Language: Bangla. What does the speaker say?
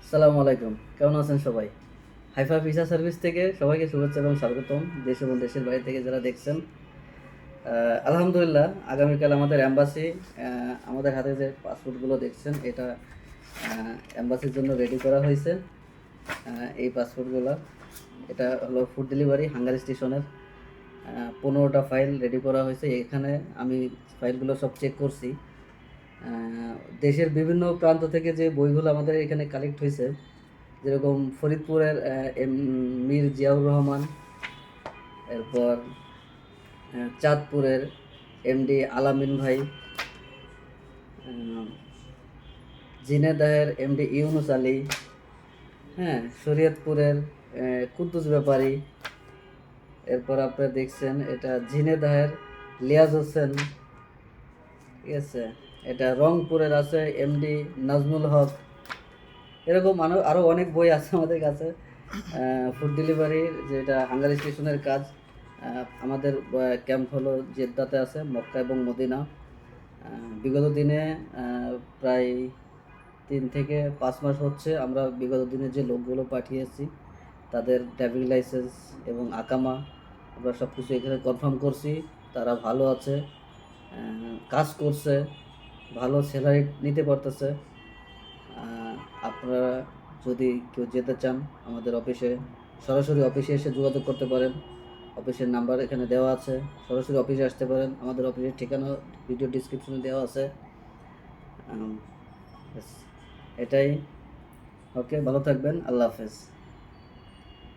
আসসালামু আলাইকুম, কেমন আছেন সবাই? হাইফা ভিসা সার্ভিস থেকে সবাইকে শুভেচ্ছা এবং স্বাগতম। দেশ এবং দেশের বাইরে থেকে যারা দেখছেন, আলহামদুলিল্লাহ, আগামীকাল আমাদের অ্যাম্বাসি আমাদের হাতে যে পাসপোর্টগুলো দেখছেন, এটা অ্যাম্বাসির জন্য রেডি করা হয়েছে। এই পাসপোর্টগুলো, এটা হলো ফুড ডেলিভারি হাঙ্গারি স্টেশনের 15টা ফাইল রেডি করা হয়েছে। এখানে আমি ফাইলগুলো সব চেক করছি। দেশের বিভিন্ন প্রান্ত থেকে যে বইগুলো আমাদের এখানে কালেক্ট হয়েছে, যেরকম ফরিদপুরের মীর জিয়াউর রহমান, এরপর চাঁদপুরের এমডি আলামিন ভাই, ঝিনাইদহের এমডি ইউনুস আলী, হ্যাঁ, শরীয়তপুরের কুদ্দুস ব্যাপারী, এরপর আপনারা দেখছেন এটা ঝিনাইদহের লিয়াজ হোসেন, ঠিক আছে। এটা রংপুরের আছে এমডি নাজমুল হক। এরকম আরও অনেক বই আছে আমাদের কাছে। ফুড ডেলিভারির যেটা হাঙ্গারি স্টেশনের কাজ, আমাদের ক্যাম্প হলো জেদ্দাতে আছে, মক্কা এবং মদিনা। বিগত দিনে প্রায় 3 থেকে 5 মাস হচ্ছে আমরা বিগত দিনে যে লোকগুলো পাঠিয়েছি তাদের ড্রাইভিং লাইসেন্স এবং আকামা আমরা সব কিছু এখানে কনফার্ম করছি। তারা ভালো আছে, কাজ করছে, ভালো স্যালারি নিতে পারতেছে। আপনারা যদি কেউ যেতে চান আমাদের অফিসে, সরাসরি অফিসে এসে যোগাযোগ করতে পারেন। অফিসের নাম্বার এখানে দেওয়া আছে, সরাসরি অফিসে আসতে পারেন। আমাদের অফিসের ঠিকানা ভিডিও ডিসক্রিপশনে দেওয়া আছে। ব্যাস, এটাই। ওকে, ভালো থাকবেন, আল্লাহ হাফেজ।